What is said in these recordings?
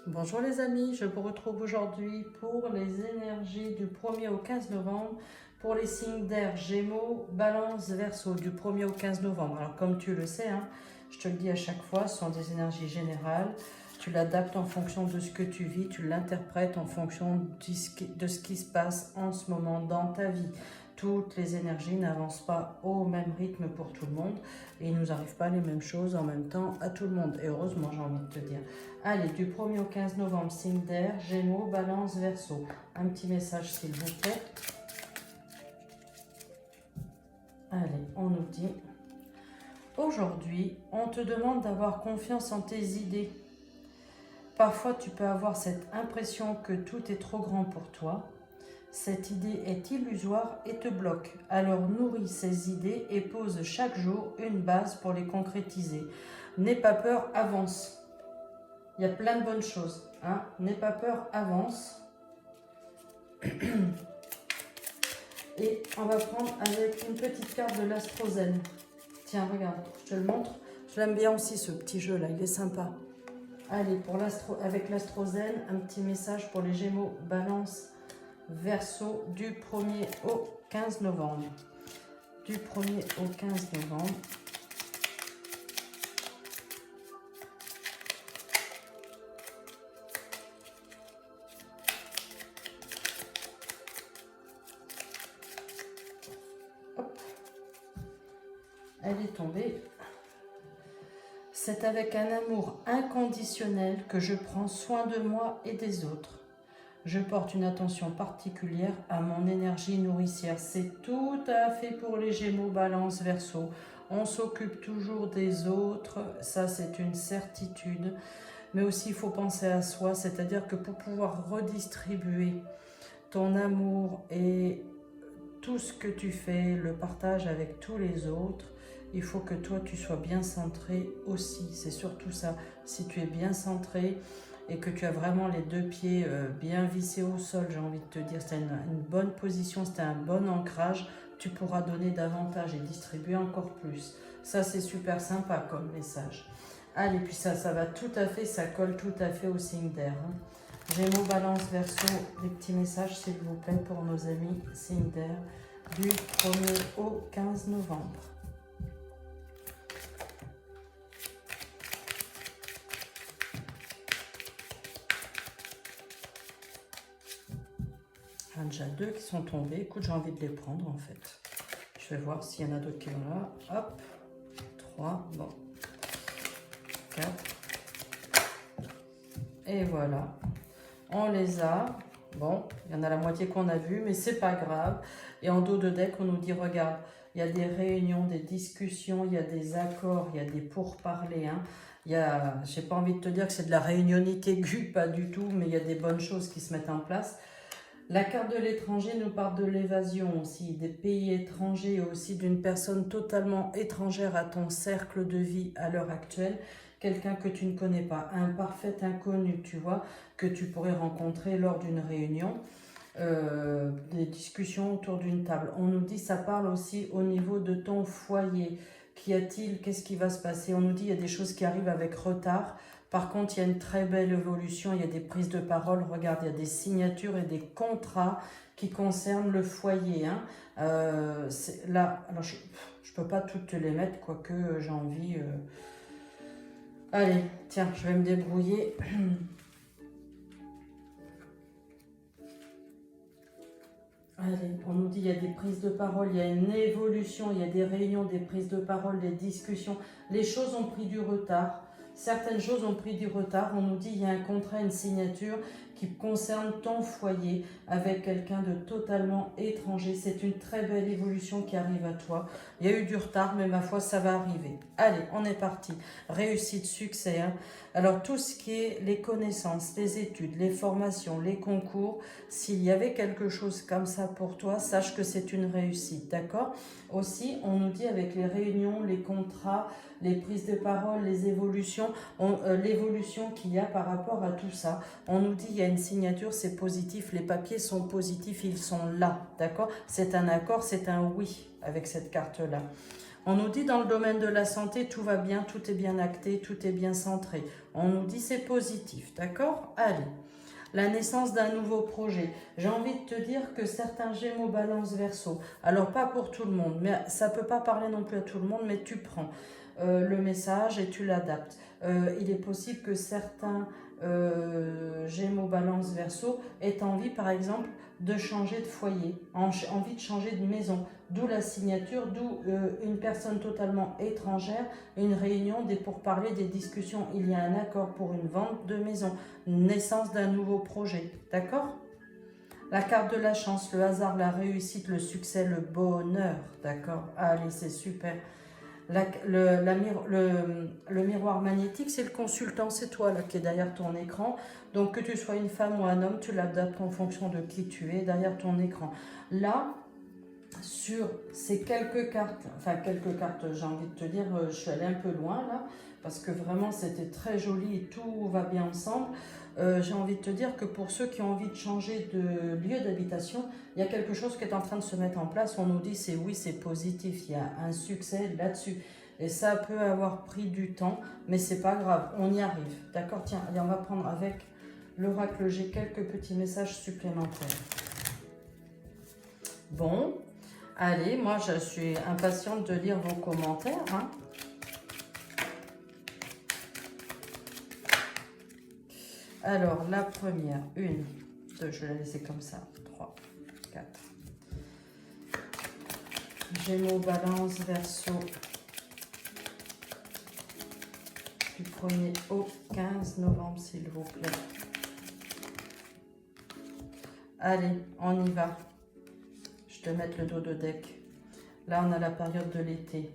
Bonjour les amis, je vous retrouve aujourd'hui pour les énergies du 1er au 15 novembre pour les signes d'air Gémeaux, Balance, Verseau du 1er au 15 novembre. Alors comme tu le sais, je te le dis à chaque fois, ce sont des énergies générales. Tu l'adaptes en fonction de ce que tu vis, tu l'interprètes en fonction de ce qui se passe en ce moment dans ta vie. Toutes les énergies n'avancent pas au même rythme pour tout le monde et il ne nous arrive pas les mêmes choses en même temps à tout le monde. Et heureusement, j'ai envie de te dire. Allez, du 1er au 15 novembre, signe d'air, Gémeaux, Balance, Verseau. Un petit message s'il vous plaît. Allez, on nous dit. Aujourd'hui, on te demande d'avoir confiance en tes idées. Parfois, tu peux avoir cette impression que tout est trop grand pour toi. Cette idée est illusoire et te bloque. Alors nourris ces idées et pose chaque jour une base pour les concrétiser. N'aie pas peur, avance. Il y a plein de bonnes choses. N'aie pas peur, avance. Et on va prendre avec une petite carte de l'Astrozène. Tiens, regarde, je te le montre. Je l'aime bien aussi ce petit jeu là, il est sympa. Allez, avec l'Astrozène, un petit message pour les Gémeaux, Balance, Verseau du 1er au 15 novembre. Du 1er au 15 novembre. Hop. Elle est tombée. C'est avec un amour inconditionnel que je prends soin de moi et des autres. Je porte une attention particulière à mon énergie nourricière. C'est tout à fait pour les Gémeaux, Balance, Verseau. On s'occupe toujours des autres, ça c'est une certitude. Mais aussi il faut penser à soi, c'est-à-dire que pour pouvoir redistribuer ton amour et tout ce que tu fais, le partage avec tous les autres, il faut que toi tu sois bien centré aussi. C'est surtout ça. Si tu es bien centré et que tu as vraiment les deux pieds bien vissés au sol, j'ai envie de te dire, c'est une bonne position, c'est un bon ancrage, tu pourras donner davantage et distribuer encore plus. Ça c'est super sympa comme message. Allez, puis ça va tout à fait, ça colle tout à fait au signe d'air. Gémeaux, Balance, Verseau, des petits messages s'il vous plaît pour nos amis signe d'air du 1er au 15 novembre. Il y en a déjà deux qui sont tombés. Écoute, j'ai envie de les prendre en fait. Je vais voir s'il y en a d'autres qui sont là. Hop, 3, bon, 4. Et voilà. On les a. Bon, il y en a la moitié qu'on a vu, mais c'est pas grave. Et en dos de deck, on nous dit, regarde, il y a des réunions, des discussions, il y a des accords, il y a des pourparlers. J'ai pas envie de te dire que c'est de la réunionnité aiguë, pas du tout, mais il y a des bonnes choses qui se mettent en place. La carte de l'étranger nous parle de l'évasion aussi, des pays étrangers et aussi d'une personne totalement étrangère à ton cercle de vie à l'heure actuelle. Quelqu'un que tu ne connais pas, un parfait inconnu, tu vois, que tu pourrais rencontrer lors d'une réunion, des discussions autour d'une table. On nous dit, ça parle aussi au niveau de ton foyer. Qu'y a-t-il? Qu'est-ce qui va se passer? On nous dit, il y a des choses qui arrivent avec retard. Par contre, il y a une très belle évolution, il y a des prises de parole. Regarde, il y a des signatures et des contrats qui concernent le foyer. Là, alors je ne peux pas toutes te les mettre, quoique j'ai envie... Allez, tiens, je vais me débrouiller. Allez, on nous dit il y a des prises de parole, il y a une évolution, il y a des réunions, des prises de parole, des discussions. Les choses ont pris du retard. Certaines choses ont pris du retard. On nous dit il y a un contrat, une signature qui concerne ton foyer avec quelqu'un de totalement étranger. C'est une très belle évolution qui arrive à toi. Il y a eu du retard, mais ma foi, ça va arriver. Allez, on est parti. Réussite, succès. Alors, tout ce qui est les connaissances, les études, les formations, les concours, s'il y avait quelque chose comme ça pour toi, sache que c'est une réussite, d'accord? Aussi, on nous dit avec les réunions, les contrats, les prises de parole, les évolutions, l'évolution qu'il y a par rapport à tout ça. On nous dit il y a une signature, c'est positif, les papiers sont positifs, ils sont là, d'accord? C'est un accord, c'est un oui avec cette carte-là. On nous dit dans le domaine de la santé, tout va bien, tout est bien acté, tout est bien centré. On nous dit c'est positif, d'accord? Allez. La naissance d'un nouveau projet. J'ai envie de te dire que certains Gémeaux, Balance, Verseau, alors pas pour tout le monde, mais ça ne peut pas parler non plus à tout le monde, mais tu prends le message et tu l'adaptes. Il est possible que certains Gémeaux, Balance, Verseau aient envie, par exemple, de changer de foyer, envie de changer de maison, d'où la signature, d'où une personne totalement étrangère, une réunion, des pourparlers, des discussions. Il y a un accord pour une vente de maison, une naissance d'un nouveau projet, d'accord? La carte de la chance, le hasard, la réussite, le succès, le bonheur, d'accord? Allez, c'est super. Le miroir magnétique, c'est le consultant, c'est toi là qui est derrière ton écran. Donc que tu sois une femme ou un homme, tu l'adaptes en fonction de qui tu es derrière ton écran. Là, sur ces quelques cartes, j'ai envie de te dire, je suis allée un peu loin là, parce que vraiment c'était très joli et tout va bien ensemble. J'ai envie de te dire que pour ceux qui ont envie de changer de lieu d'habitation, il y a quelque chose qui est en train de se mettre en place. On nous dit c'est oui, c'est positif, il y a un succès là-dessus. Et ça peut avoir pris du temps, mais c'est pas grave, on y arrive. D'accord? Tiens, allez, on va prendre avec l'oracle G quelques petits messages supplémentaires. Bon, allez, moi je suis impatiente de lire vos commentaires. Hein. Alors, la première, 1, 2, je vais la laisser comme ça, 3, 4. Gémeaux, Balance, Verseau. Du 1er au 15 novembre, s'il vous plaît. Allez, on y va. Je vais mettre le dos de deck. Là, on a la période de l'été.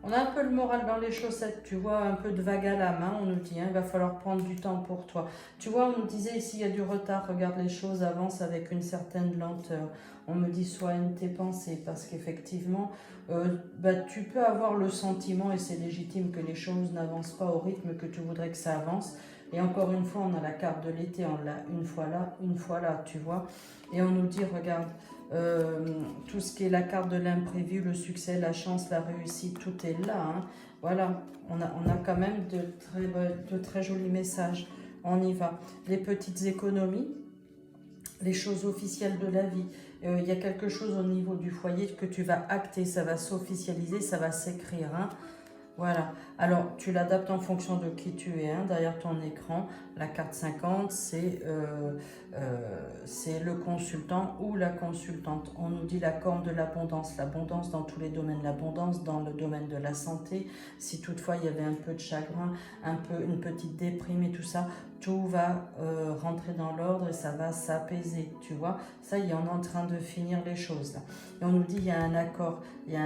On a un peu le moral dans les chaussettes, tu vois, un peu de vague à la main, on nous dit, hein, il va falloir prendre du temps pour toi. Tu vois, on nous disait ici, il y a du retard, regarde les choses avancent avec une certaine lenteur. On me dit, soigne tes pensées, parce qu'effectivement, tu peux avoir le sentiment, et c'est légitime, que les choses n'avancent pas au rythme que tu voudrais que ça avance. Et encore une fois, on a la carte de l'été, on l'a une fois là, tu vois. Et on nous dit, regarde, tout ce qui est la carte de l'imprévu, le succès, la chance, la réussite, tout est là. Hein. Voilà, on a quand même de très jolis messages. On y va. Les petites économies, les choses officielles de la vie. Il y a quelque chose au niveau du foyer que tu vas acter, ça va s'officialiser, ça va s'écrire. Hein. Voilà, alors tu l'adaptes en fonction de qui tu es, hein, derrière ton écran. La carte 50, c'est le consultant ou la consultante. On nous dit la corne de l'abondance dans tous les domaines, l'abondance dans le domaine de la santé. Si toutefois il y avait un peu de chagrin, une petite déprime et tout ça, tout va rentrer dans l'ordre et ça va s'apaiser, tu vois. Ça y est, on est en train de finir les choses là. Et on nous dit il y a un accord, il y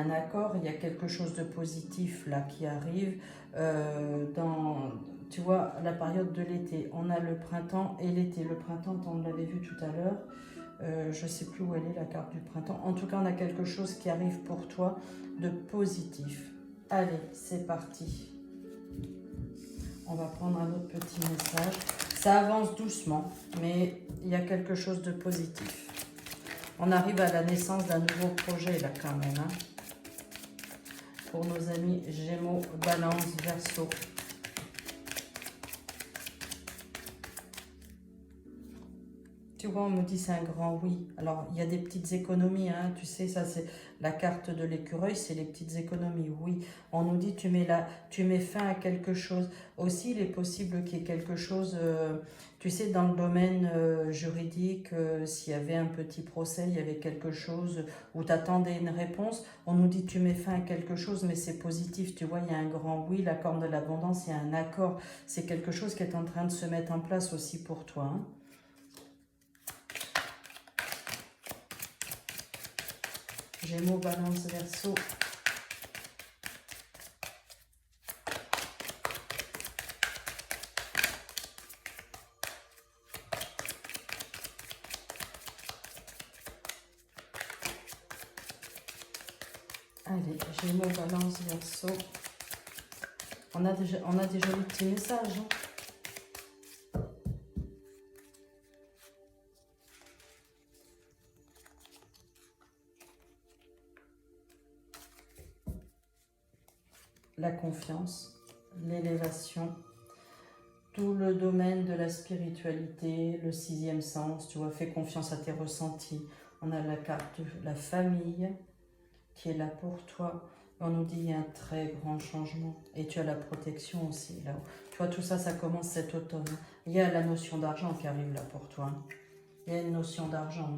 a quelque chose de positif là qui arrive dans, tu vois, la période de l'été. On a le printemps et l'été. Le printemps, on l'avait vu tout à l'heure, je ne sais plus où elle est la carte du printemps. En tout cas, on a quelque chose qui arrive pour toi de positif. Allez, c'est parti. On va prendre un autre petit message. Ça avance doucement, mais il y a quelque chose de positif. On arrive à la naissance d'un nouveau projet là quand même. Hein. Pour nos amis Gémeaux, Balance, Verseau. Tu vois, on me dit c'est un grand oui. Alors, il y a des petites économies, hein, tu sais, ça c'est la carte de l'écureuil, c'est les petites économies, oui. On nous dit tu mets fin à quelque chose. Aussi, il est possible qu'il y ait quelque chose, tu sais, dans le domaine juridique, s'il y avait un petit procès, il y avait quelque chose où tu attendais une réponse, on nous dit tu mets fin à quelque chose, mais c'est positif, tu vois, il y a un grand oui, la corne de l'abondance, il y a un accord. C'est quelque chose qui est en train de se mettre en place aussi pour toi, hein. Gémeaux, Balance, Verseau. Allez, Gémeaux, Balance, Verseau. On a des jolis petits messages. Hein. la confiance, l'élévation, tout le domaine de la spiritualité, le sixième sens, tu vois, fais confiance à tes ressentis. On a la carte de la famille qui est là pour toi. On nous dit il y a un très grand changement. Et tu as la protection aussi là. Tu vois, tout ça, ça commence cet automne. Il y a la notion d'argent qui arrive là pour toi. Il y a une notion d'argent.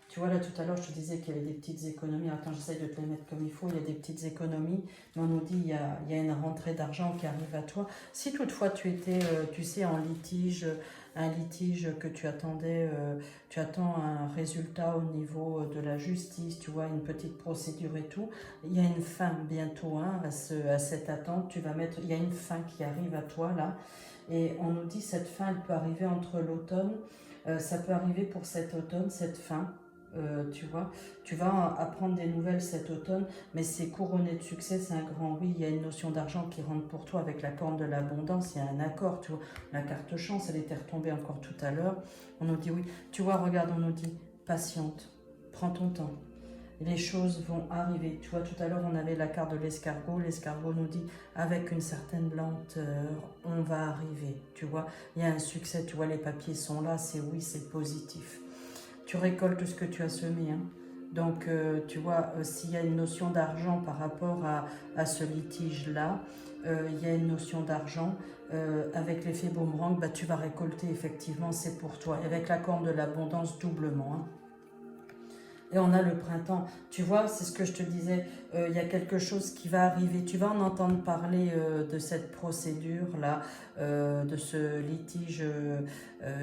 Tu vois, là, tout à l'heure, je te disais qu'il y avait des petites économies. Attends, j'essaie de te les mettre comme il faut. Il y a des petites économies. Mais on nous dit il y a une rentrée d'argent qui arrive à toi. Si toutefois tu étais, tu sais, en litige, un litige que tu attendais, tu attends un résultat au niveau de la justice, tu vois, une petite procédure et tout. Il y a une fin bientôt hein, à cette attente. Tu vas mettre, il y a une fin qui arrive à toi, là. Et on nous dit cette fin, elle peut arriver entre l'automne. Ça peut arriver pour cet automne, cette fin. Tu vois, tu vas apprendre des nouvelles cet automne, mais c'est couronné de succès, c'est un grand oui. Il y a une notion d'argent qui rentre pour toi avec la corne de l'abondance, il y a un accord, tu vois. La carte chance, elle était retombée encore tout à l'heure. On nous dit oui, tu vois, regarde, on nous dit patiente, prends ton temps. Les choses vont arriver. Tu vois, tout à l'heure, on avait la carte de l'escargot. L'escargot nous dit, avec une certaine lenteur, on va arriver. Tu vois, il y a un succès. Tu vois, les papiers sont là. C'est oui, c'est positif. Tu récoltes ce que tu as semé. Hein. Donc, tu vois, s'il y a une notion d'argent par rapport à ce litige-là, il y a une notion d'argent. Avec l'effet boomerang, bah, tu vas récolter, effectivement, c'est pour toi. Et avec la corne de l'abondance, doublement. Hein. Et on a le printemps. Tu vois, c'est ce que je te disais, il y a quelque chose qui va arriver. Tu vas en entendre parler de cette procédure-là, de ce litige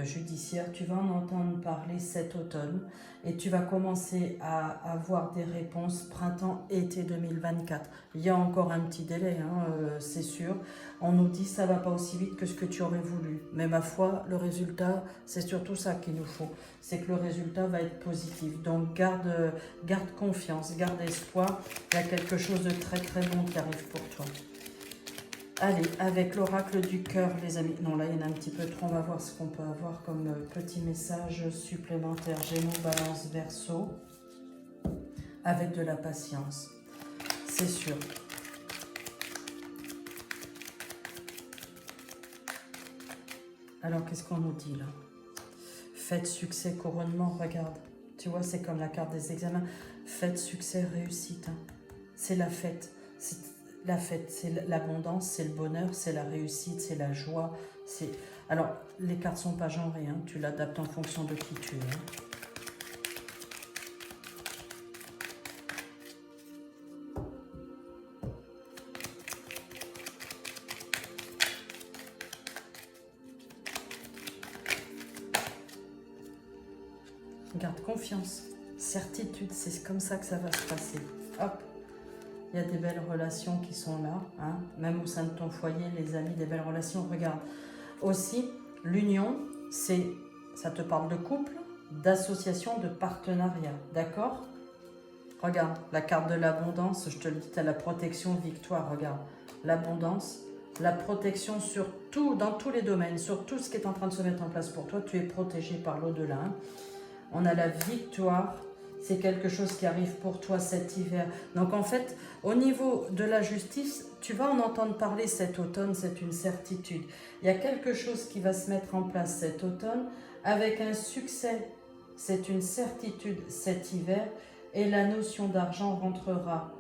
judiciaire. Tu vas en entendre parler cet automne et tu vas commencer à avoir des réponses printemps-été 2024. Il y a encore un petit délai, hein, c'est sûr. On nous dit ça ne va pas aussi vite que ce que tu aurais voulu. Mais ma foi, le résultat, c'est surtout ça qu'il nous faut. C'est que le résultat va être positif. Donc garde confiance, garde espoir. Il y a quelque chose de très très bon qui arrive pour toi. Allez, avec l'oracle du cœur, les amis. Non, là, il y en a un petit peu trop. On va voir ce qu'on peut avoir comme petit message supplémentaire. Gémeaux, Balance, Verseau. Avec de la patience. C'est sûr. Alors, qu'est-ce qu'on nous dit là? Fête, succès, couronnement, regarde. Tu vois, c'est comme la carte des examens. Fête, succès, réussite. Hein. C'est la fête. C'est la fête, c'est l'abondance, c'est le bonheur, c'est la réussite, c'est la joie. Alors, les cartes ne sont pas genrées. Hein. Tu l'adaptes en fonction de qui tu es. Hein. Garde confiance, certitude, c'est comme ça que ça va se passer. Hop, il y a des belles relations qui sont là, hein. Même au sein de ton foyer, les amis, des belles relations. Regarde, aussi, l'union, ça te parle de couple, d'association, de partenariat, d'accord? Regarde, la carte de l'abondance, je te le dis, tu as la protection, victoire, regarde. L'abondance, la protection sur tout, dans tous les domaines, sur tout ce qui est en train de se mettre en place pour toi, tu es protégé par l'au-delà, hein. On a la victoire, c'est quelque chose qui arrive pour toi cet hiver. Donc en fait, au niveau de la justice, tu vas en entendre parler cet automne, c'est une certitude. Il y a quelque chose qui va se mettre en place cet automne avec un succès, c'est une certitude cet hiver et la notion d'argent rentrera.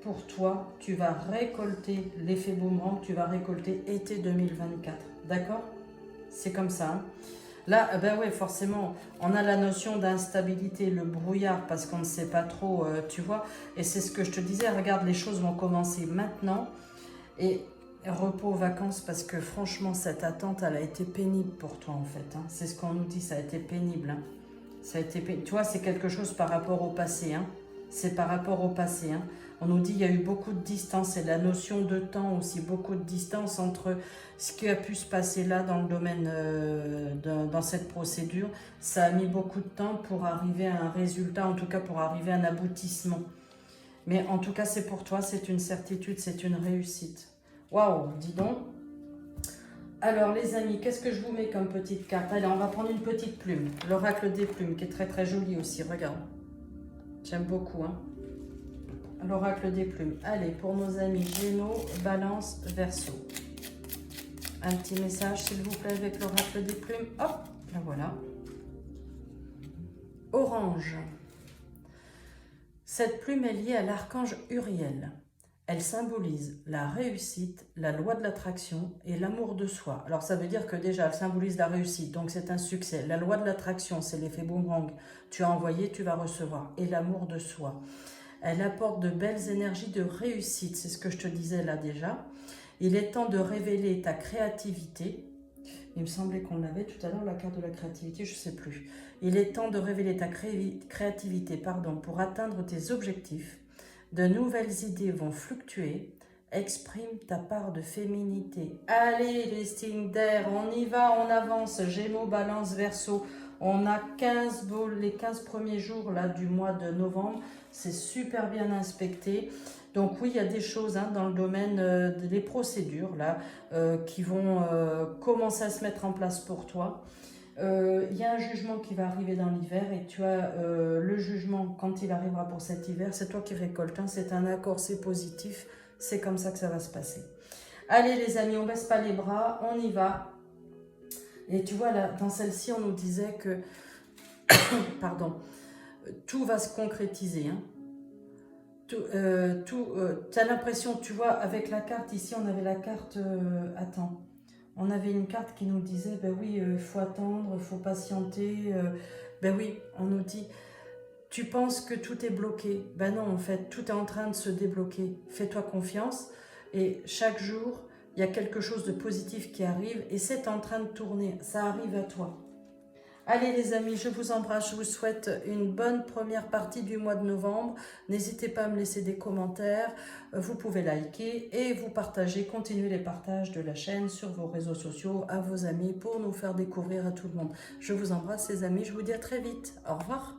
Pour toi, tu vas récolter l'effet boomerang, tu vas récolter été 2024. D'accord? C'est comme ça, hein. Là, ben ouais, forcément, on a la notion d'instabilité, le brouillard, parce qu'on ne sait pas trop, tu vois. Et c'est ce que je te disais, regarde, les choses vont commencer maintenant. Et repos, vacances, parce que franchement, cette attente, elle a été pénible pour toi, en fait. Hein. C'est ce qu'on nous dit, ça a été pénible. Hein. Ça a été pénible. Tu vois, c'est quelque chose par rapport au passé. Hein. C'est par rapport au passé. Hein. On nous dit qu'il y a eu beaucoup de distance et la notion de temps aussi, beaucoup de distance entre ce qui a pu se passer là dans le domaine, dans cette procédure. Ça a mis beaucoup de temps pour arriver à un résultat, en tout cas pour arriver à un aboutissement. Mais en tout cas, c'est pour toi, c'est une certitude, c'est une réussite. Waouh, dis donc. Alors les amis, qu'est-ce que je vous mets comme petite carte? Allez, on va prendre une petite plume, l'oracle des plumes, qui est très très jolie aussi, regarde. J'aime beaucoup, hein. l'oracle des plumes. Allez, pour nos amis Gémeaux, Balance, Verseau. Un petit message, s'il vous plaît, avec l'oracle des plumes. Hop, la voilà. Orange. Cette plume est liée à l'archange Uriel. Elle symbolise la réussite, la loi de l'attraction et l'amour de soi. Alors ça veut dire que déjà, elle symbolise la réussite, donc c'est un succès. La loi de l'attraction, c'est l'effet boomerang. Tu as envoyé, tu vas recevoir. Et l'amour de soi. Elle apporte de belles énergies de réussite, c'est ce que je te disais là déjà. Il est temps de révéler ta créativité. Il me semblait qu'on l'avait tout à l'heure, la carte de la créativité, je ne sais plus. Il est temps de révéler ta créativité pour atteindre tes objectifs. De nouvelles idées vont fluctuer. Exprime ta part de féminité. Allez, les signes d'air, on y va, on avance. Gémeaux, Balance, Verseau. On a les 15 premiers jours là, du mois de novembre. C'est super bien inspecté. Donc oui, il y a des choses dans le domaine des procédures là, qui vont commencer à se mettre en place pour toi. Il y a un jugement qui va arriver dans l'hiver et tu as le jugement quand il arrivera pour cet hiver, c'est toi qui récoltes, c'est un accord, c'est positif, c'est comme ça que ça va se passer. Allez les amis, on baisse pas les bras, on y va. Et tu vois là, dans celle-ci, on nous disait que pardon, tout va se concrétiser. Tu as l'impression, tu vois, avec la carte, ici on avait la carte, attends. On avait une carte qui nous disait, ben oui, il faut attendre, il faut patienter. Ben oui, on nous dit, tu penses que tout est bloqué. Ben non, en fait, tout est en train de se débloquer. Fais-toi confiance. Et chaque jour, il y a quelque chose de positif qui arrive et c'est en train de tourner. Ça arrive à toi. Allez les amis, je vous embrasse, je vous souhaite une bonne première partie du mois de novembre. N'hésitez pas à me laisser des commentaires, vous pouvez liker et vous partager, continuez les partages de la chaîne sur vos réseaux sociaux à vos amis pour nous faire découvrir à tout le monde. Je vous embrasse les amis, je vous dis à très vite, au revoir.